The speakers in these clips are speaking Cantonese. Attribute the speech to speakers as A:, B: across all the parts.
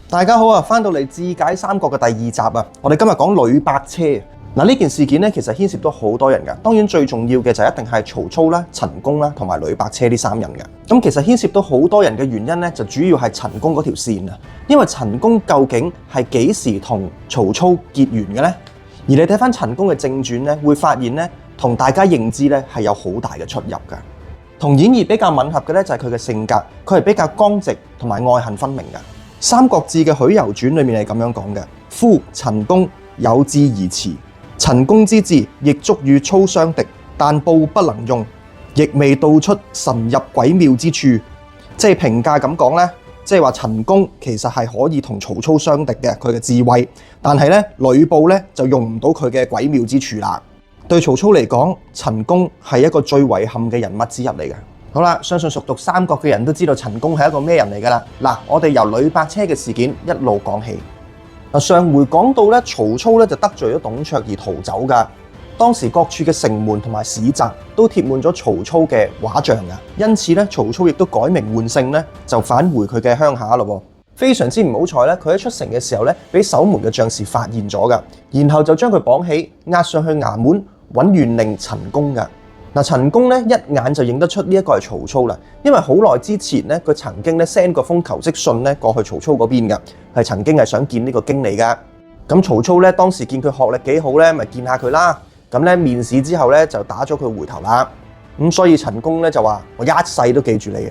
A: 大家好啊，翻到嚟智解三國嘅第二集啊！我哋今日講呂伯車。呢件事件咧，其實牽涉到好多人㗎。當然最重要嘅就一定係曹操啦、陳宮啦同埋呂伯車呢三人嘅。咁其實牽涉到好多人嘅原因咧，就主要係陳宮嗰條線啊。因為陳宮究竟係幾時同曹操結緣嘅咧？而你睇翻陳宮嘅正傳咧，會發現咧，同大家認知咧係有好大嘅出入㗎。同演義比較吻合嘅咧，就係佢嘅性格，佢係比較剛直同埋愛恨分明㗎。《三國志》嘅《許由傳》裏面係咁樣講嘅：夫陳宮有志而辭，陳宮之志亦足與操相敵，但報不能用，亦未道出神入詭妙之處。即係評價咁講咧，即係話陳宮其實係可以同曹操相敵嘅，佢嘅智慧，但係咧呂布咧就用唔到佢嘅詭妙之處啦。對曹操嚟講，陳宮係一個最遺憾嘅人物之一嚟嘅。好啦，相信熟讀三國嘅人都知道陳宮係一個咩人嚟㗎啦。嗱，我哋由呂伯車嘅事件一路講起。上回講到咧，曹操咧就得罪咗董卓而逃走㗎。當時各處嘅城門同埋市集都貼滿咗曹操嘅畫像㗎，因此咧曹操亦都改名換姓咧，就返回佢嘅鄉下咯。非常之唔好彩咧，佢喺出城嘅時候咧，俾守門嘅將士發現咗㗎，然後就將佢綁起，押上去衙門揾縣令陳宮㗎。嗱，陳宮咧一眼就認得出呢一個係曹操啦，因為好耐之前咧，佢曾經咧 send 過封求職信咧過去曹操嗰邊㗎，係曾經係想見呢個經理㗎。咁曹操咧當時見佢學歷幾好咧，咪見下佢啦。咁咧面試之後咧就打咗佢回頭啦。咁所以陳宮咧就話：我一世都記住你嘅。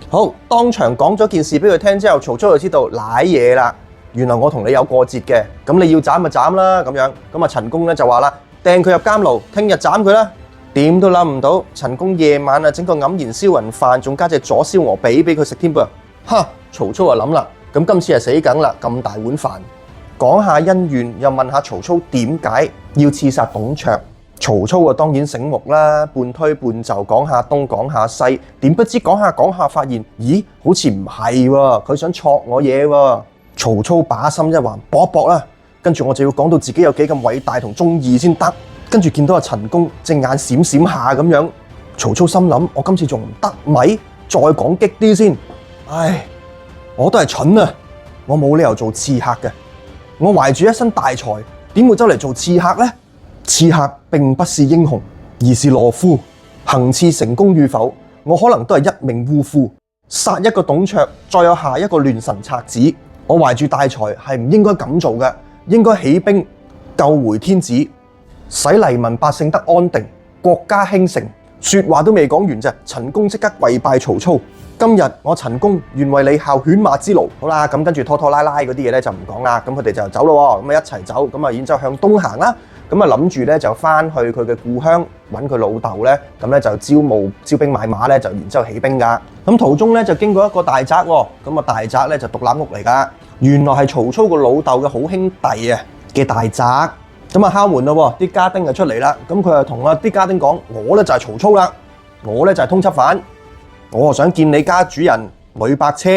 A: 好，當場講咗件事俾佢聽之後，曹操就知道瀨嘢啦。原來我同你有過節嘅，咁你要斬就斬啦咁樣。咁啊陳宮咧就話啦：掟佢入監牢，聽日斬佢啦。點都諗唔到，陳宮夜晚啊整個黯然銷魂飯，仲加隻左燒鵝髀俾佢食添噃。哈！曹操就諗啦，咁今次係死梗啦，咁大碗飯。講下恩怨，又問下曹操點解要刺殺董卓。曹操啊當然醒目啦，半推半就講下東講下西，點不知講下發現，咦，好似唔係喎，佢想戳我嘢喎。曹操把心一橫，搏一搏啦，跟住我就要講到自己有幾咁偉大同忠義先得。跟住見到阿陳宮隻眼閃閃下咁樣，曹操心諗：我今次仲唔得咪？再講激啲先。唉，我都係蠢啊！我冇理由做刺客嘅。我懷住一身大才，點會走嚟做刺客呢？刺客並不是英雄，而是懦夫。行刺成功與否，我可能都係一命嗚呼。殺一個董卓，再有下一個亂臣賊子。我懷住大才係唔應該咁做嘅，應該起兵救回天子。使黎民百姓得安定，國家興盛。說話都未講完啫，陳宮即刻跪拜曹操。今日我陳宮願為你效犬馬之勞。好啦，咁跟住拖拖拉拉嗰啲嘢咧就唔講啦。咁佢哋就走咯，咁啊一齊走，咁啊然之後向東行啦。咁啊諗住咧就翻去佢嘅故鄉揾佢老豆咧，咁咧就招兵買馬咧，就然之後起兵噶。咁途中咧就經過一個大宅喎，咁啊大宅咧就獨立屋嚟噶。原來係曹操個老豆嘅好兄弟啊嘅大宅。咁啊敲門咯，啲家丁就出嚟啦。咁佢就同啲家丁講：我咧就係曹操啦，我咧就係通緝犯，我想見你家主人呂伯車。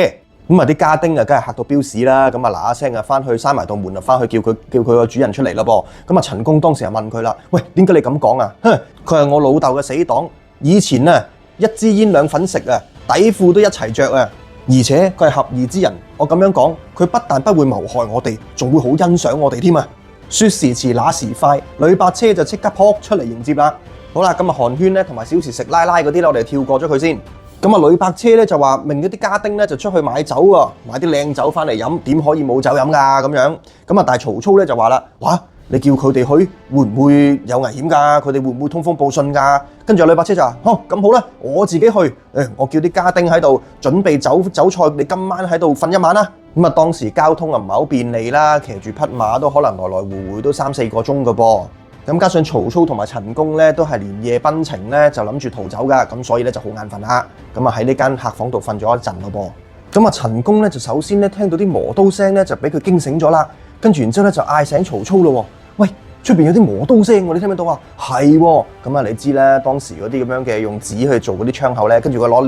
A: 咁啊啲家丁啊梗係嚇到飆屎啦。咁啊嗱嗱聲啊翻去閂埋道門啊，翻去叫佢個主人出嚟啦噃。咁啊陳宮當時就問佢啦：喂，點解你咁講啊？哼，佢係我老豆嘅死黨，以前啊一支煙兩粉食啊，底褲都一齊着啊。而且佢係合義之人，我咁樣講，佢不但不會謀害我哋，仲會好欣賞我哋添啊！說時遲那時快，呂伯車就即刻撲出嚟迎接啦。好啦，咁啊寒暄咧同埋小時食奶奶嗰啲咧，我哋跳過咗佢先。咁啊呂伯車咧就話命嗰啲家丁咧就出去買酒喎，買啲靚酒翻嚟飲，點可以冇酒飲噶咁樣。咁啊但係曹操咧就話啦：哇，你叫佢哋去會唔會有危險㗎？佢哋會唔會通風報信㗎？跟住呂伯車就話：咁好啦，我自己去。我叫啲家丁喺度準備酒菜，你今晚喺度瞓一晚啦。咁啊當時交通啊唔係好便利啦，騎住匹馬都可能來來回回都3-4個鐘㗎噃。咁加上曹操同埋陳宮咧都係連夜奔程咧，就諗住逃走㗎，咁所以咧就好眼瞓啦。咁啊喺呢間客房度瞓咗一陣咯噃。咁啊陳宮咧就首先咧聽到啲磨刀聲咧就俾佢驚醒咗啦，跟住然之後咧就嗌醒曹操咯。喂，出邊有啲磨刀聲喎，你聽唔聽到啊？係喎。咁啊你知咧當時嗰啲咁樣嘅用紙去做嗰啲窗口咧，跟住佢攞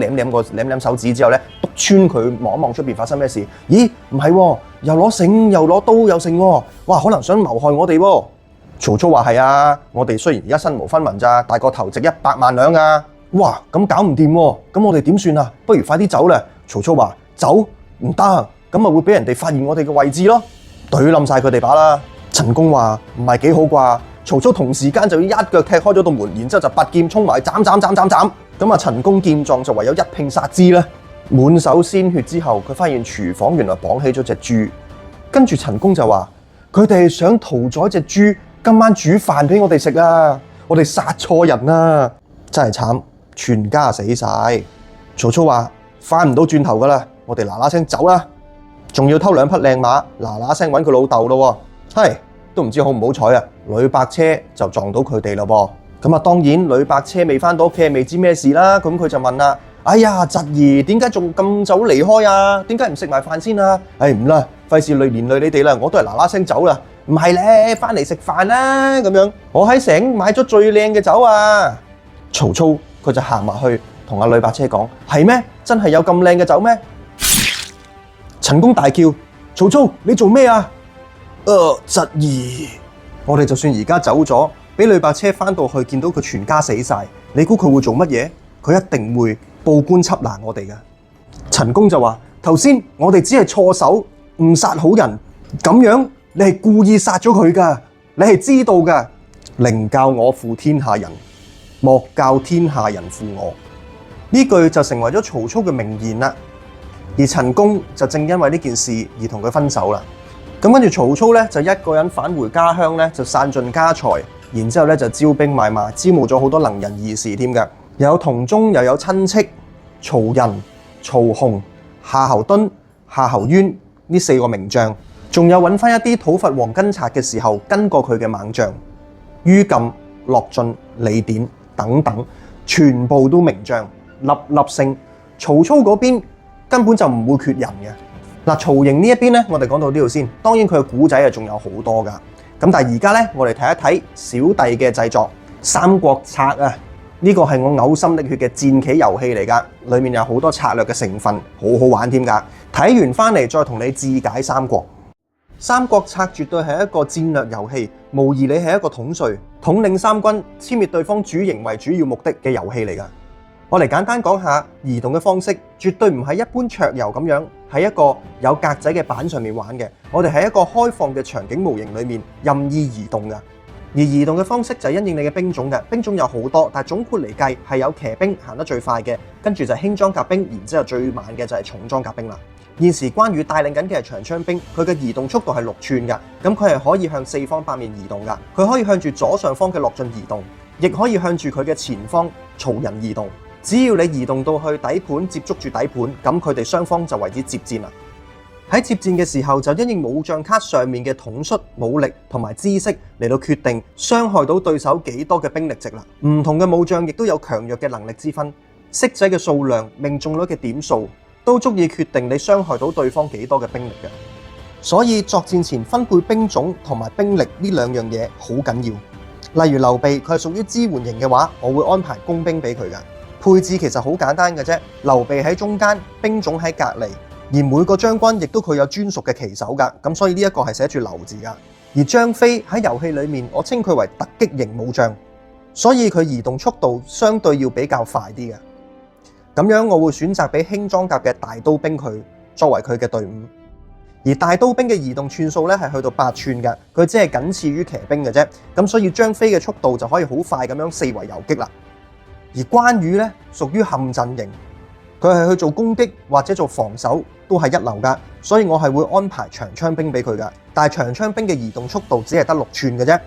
A: 舐手指之後咧，篤穿佢望一望出邊發生咩事？咦，唔係喎，又攞繩又攞刀又剩喎，哇，可能想謀害我哋喎。曹操話：係啊，我哋雖然而家身無分文咋，但個頭值100萬兩啊！哇，咁搞唔掂喎，咁我哋點算啊？不如快啲走啦！曹操話：走唔得，咁咪會俾人哋發現我哋嘅位置咯，懟冧晒佢哋把啦。陳宮話唔係幾好啩，曹操同時間就要一腳踢開咗道門，然之後就拔劍衝埋斬。咁啊，陳宮見狀就唯有一併殺之啦。滿手鮮血之後，佢發現廚房原來綁起咗隻豬，跟住陳宮就話佢哋想屠宰隻豬，今晚煮飯俾我哋食啊！我哋殺錯人啦，真係慘，全家死晒。曹操話翻唔到轉頭噶啦，我哋嗱嗱聲走啦，仲要偷2匹靚馬，嗱嗱聲揾佢老豆咯。係都唔知好唔好彩啊！呂伯車就撞到佢哋咯噃。咁啊，當然呂伯車未翻到屋企，未知咩事啦。咁佢就問啦：哎呀，侄兒點解仲咁早離開啊？點解唔食埋飯先啊？唔啦，費事連累你哋啦，我都係嗱嗱聲走啦。唔係咧，翻嚟食飯啦咁樣。我喺城買咗最靚嘅酒啊！曹操佢就行埋去同阿呂伯車講：係咩？真係有咁靚嘅酒咩？陳宮大叫：曹操，你做咩啊？侄兒，我哋就算而家走咗，俾呂伯車翻到去見到佢全家死晒，你估佢會做乜嘢？佢一定會報官緝拿我哋㗎。陳宮就話：頭先我哋只係錯手，誤殺好人，咁樣你係故意殺咗佢㗎，你係知道㗎。寧教我負天下人，莫教天下人負我。呢句就成為咗曹操嘅名言啦。而陳宮就正因為呢件事而同佢分手啦。咁跟住曹操咧就一個人返回家鄉咧，就散盡家財，然之後咧就招兵買馬，招募咗好多能人異士添㗎，又有同宗又有親戚，曹仁、曹洪、夏侯惇、夏侯淵呢4個名將，仲有揾翻一啲討伐黃巾賊嘅時候跟過佢嘅猛將，于禁、樂進、李典等等，全部都名將，粒粒星。曹操嗰邊根本就唔會缺人嘅。嗱，曹營呢一邊咧，我哋講到呢度先。當然佢嘅古仔啊，仲有好多噶。咁但係而家咧，我哋睇一睇小弟嘅製作《三國策》啊。呢個係我嘔心瀝血嘅戰棋遊戲嚟噶，裡面有好多策略嘅成分，好好玩添噶。睇完翻嚟再同你智解三國。《三國策》絕對係一個戰略遊戲，無疑你係一個統帥，統領三軍，殲滅對方主營為主要目的嘅遊戲嚟噶。我嚟簡單講下移動嘅方式，絕對唔係一般桌遊咁樣，喺一個有格仔嘅板上面玩嘅。我哋喺一個開放嘅場景模型裏面任意移動嘅，而移動嘅方式就係因應你嘅兵種嘅。兵種有好多，但係總括嚟計係有騎兵行得最快嘅，跟住就係輕裝甲兵，然之後最慢嘅就係重裝甲兵啦。現時關羽帶領緊嘅係長槍兵，佢嘅移動速度係6寸㗎，咁佢係可以向4方8面移動㗎。佢可以向住左上方嘅樂進移動，亦可以向住佢嘅前方曹仁移動。只要你移動到去底盤接觸住底盤，咁佢哋雙方就為之接戰啦。喺接戰嘅時候，就因應武將卡上面嘅統率、武力同埋知識嚟到決定傷害到對手幾多嘅兵力值啦。唔同嘅武將亦都有強弱嘅能力之分，骰仔嘅數量、命中率嘅點數都足以決定你傷害到對方幾多嘅兵力嘅。所以作戰前分配兵種同埋兵力呢兩樣嘢好緊要。例如劉備佢係屬於支援型嘅話，我會安排工兵俾佢㗎。配置其實好簡單嘅啫，劉備喺中間，兵種喺隔離，而每個將軍亦都佢有專屬嘅旗手㗎，咁所以呢一個係寫住劉字㗎。而張飛喺遊戲裏面，我稱佢為突擊型武將，所以佢移動速度相對要比較快啲嘅。咁樣我會選擇俾輕裝甲嘅大刀兵佢作為佢嘅隊伍，而大刀兵嘅移動寸數咧係去到8寸嘅，佢只係僅次於騎兵嘅啫，咁所以張飛嘅速度就可以好快咁樣四圍游擊啦。而關羽咧屬於陷陣型，佢係去做攻擊或者做防守都係一流噶，所以我係會安排長槍兵俾佢噶。但係長槍兵嘅移動速度只係得6寸嘅啫，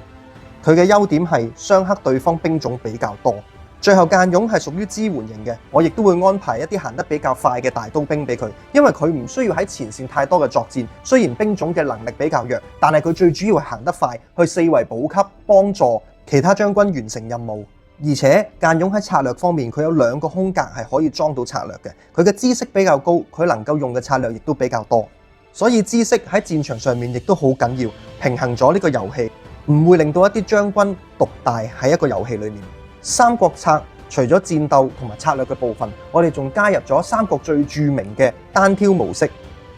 A: 佢嘅優點係相克對方兵種比較多。最後諫勇係屬於支援型嘅，我亦都會安排一啲行得比較快嘅大刀兵俾佢，因為佢唔需要喺前線太多嘅作戰。雖然兵種嘅能力比較弱，但係佢最主要係行得快，去四圍補給，幫助其他將軍完成任務。而且諫勇喺策略方面，佢有2個空格係可以裝到策略嘅。佢嘅知識比較高，佢能夠用嘅策略亦都比較多，所以知識喺戰場上面亦都好緊要，平衡咗呢個遊戲，唔會令到一啲將軍獨大喺一個遊戲裏面。三國策除咗戰鬥同埋策略嘅部分，我哋仲加入咗三國最著名嘅單挑模式，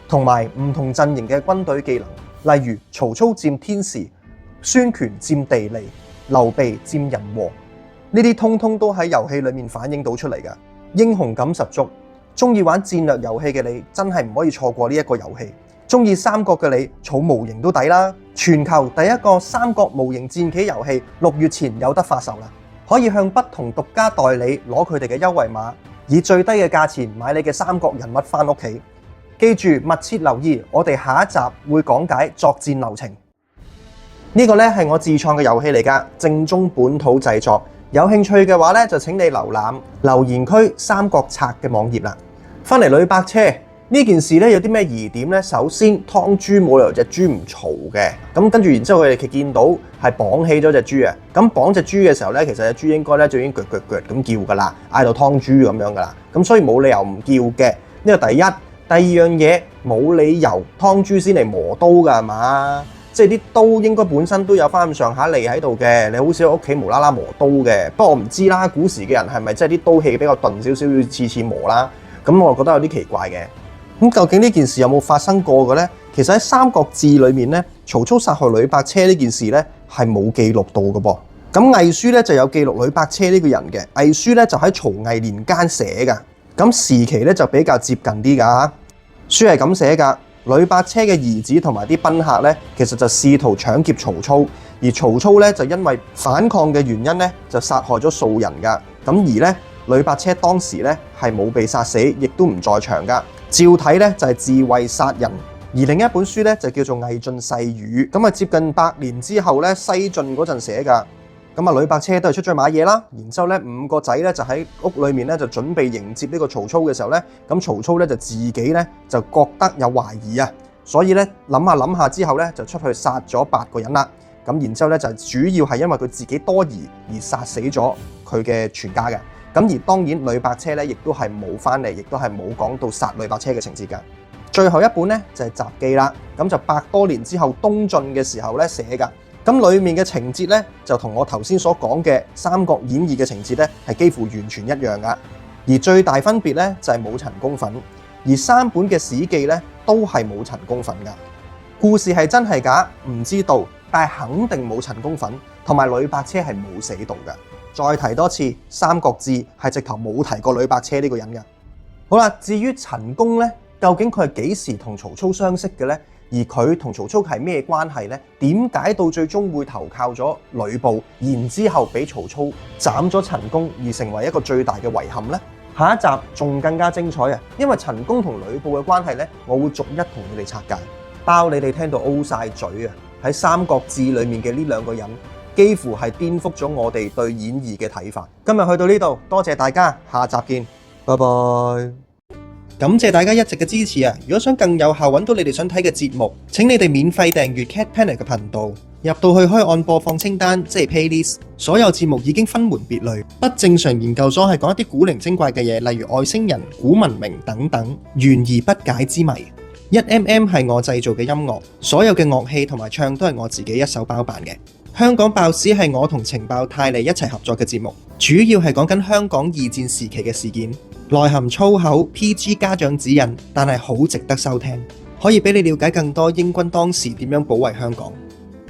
A: 同埋唔同陣營嘅軍隊技能，例如曹操佔天時，孫權佔地利，劉備佔人和。呢啲通通都喺遊戲裏面反映到出嚟㗎，英雄感十足。中意玩戰略遊戲嘅你真係唔可以錯過呢一個遊戲。中意三國嘅你儲模型都抵啦！全球第一個三國模型戰棋遊戲6月前有得發售啦，可以向不同獨家代理攞佢哋嘅優惠碼，以最低嘅價錢買你嘅三國人物返屋企。記住密切留意，我哋下一集會講解作戰流程。呢個咧係我自創嘅遊戲嚟㗎，正宗本土製作。有興趣嘅話咧，就請你瀏覽留言區三國策嘅網頁啦。翻嚟呂伯車呢件事咧，有啲咩疑點咧？首先，湯豬冇理由隻豬唔嘈嘅，咁跟住然之後佢哋見到係綁起咗隻豬啊，咁綁隻豬嘅時候咧，其實隻豬應該咧就已經腳咁叫㗎啦，嗌到湯豬咁樣㗎啦，咁所以冇理由唔叫嘅。呢個第一，第二樣嘢冇理由湯豬先嚟磨刀㗎係嘛？即係啲刀應該本身都有翻咁上下利喺度嘅，你好少喺屋企無啦啦磨刀嘅。不過我唔知啦，古時嘅人係咪即係啲刀器比較鈍少少，要次次磨啦？咁我覺得有啲奇怪嘅。咁究竟呢件事有冇發生過嘅咧？其實喺《三國志》裏面咧，曹操殺害呂伯車呢件事咧係冇記錄到嘅噃。咁魏書咧就有記錄呂伯車呢個人嘅，魏書咧就喺曹魏年間寫㗎。咁時期咧就比較接近啲㗎。書係咁寫㗎，呂伯車嘅兒子同埋啲賓客咧，其實就試圖搶劫曹操，而曹操咧就因為反抗嘅原因咧，就殺害咗數人㗎。咁而咧呂伯車當時咧係冇被殺死，亦都唔在場㗎。照睇咧就係自衛殺人，而另一本書咧就叫做《魏晉世語》，咁啊接近100年之後咧西晉嗰陣寫㗎。咁啊呂伯車都係出咗去買嘢啦，然之後咧5個仔咧就喺屋裏面咧就準備迎接呢個曹操嘅時候咧，咁曹操咧就自己咧就覺得有懷疑啊，所以咧諗下之後咧就出去殺咗8個人啦。咁然之後咧就主要係因為佢自己多疑而殺死咗佢嘅全家嘅。咁而當然呂伯車咧亦都係冇翻嚟，亦都係冇講到殺呂伯車嘅情節㗎。最後一本咧就係集記啦，咁就100多年之後東晉嘅時候咧寫㗎。咁裡面嘅情節咧就同我頭先所講嘅《三國演義》嘅情節咧係幾乎完全一樣㗎。而最大分別咧就係冇陳宮粉，而3本嘅史記咧都係冇陳宮粉㗎。故事係真係假唔知道，但係肯定冇陳宮粉，同埋呂伯車係冇死到㗎。再提多次，《三國志》係直頭冇提過呂伯車呢個人嘅。好啦，至於陳宮咧，究竟佢係幾時同曹操相識嘅咧？而佢同曹操係咩關係咧？點解到最終會投靠咗呂布，然之後俾曹操斬咗陳宮，而成為一個最大嘅遺憾咧？下一集仲更加精彩啊！因為陳宮同呂布嘅關係咧，我會逐一同你哋拆解，包你哋聽到 O 晒嘴啊！喺《三國志》裏面嘅呢2個人，幾乎係顛覆咗我哋對演義嘅睇法。今日去到呢度，多謝大家，下集見，拜拜。感謝大家一直嘅支持啊！如果想更有效揾到你哋想睇嘅節目，請你哋免費訂閱 Cat Panic 嘅頻道。入到去可以按播放清單，即係 Playlist。所有節目已經分門別類。不正常研究所係講一啲古靈精怪嘅嘢，例如外星人、古文明等等，懸而不解之謎。1mm 係我製造嘅音樂，所有嘅樂器同埋唱都係我自己一手包辦嘅。香港爆史係我同情報泰利一齊合作嘅節目，主要係講緊香港2戰時期嘅事件，內含粗口、PG 家長指引，但係好值得收聽，可以俾你了解更多英軍當時點樣保衛香港。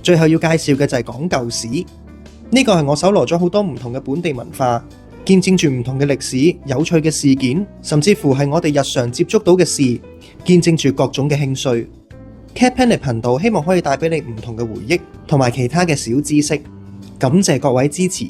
A: 最後要介紹嘅就係講舊史，呢個係我搜羅咗好多唔同嘅本地文化，見證住唔同嘅歷史、有趣嘅事件，甚至乎係我哋日常接觸到嘅事，見證住各種嘅興衰。Cat Panic 頻道希望可以帶俾你唔同嘅回憶同埋其他嘅小知識，感謝各位支持。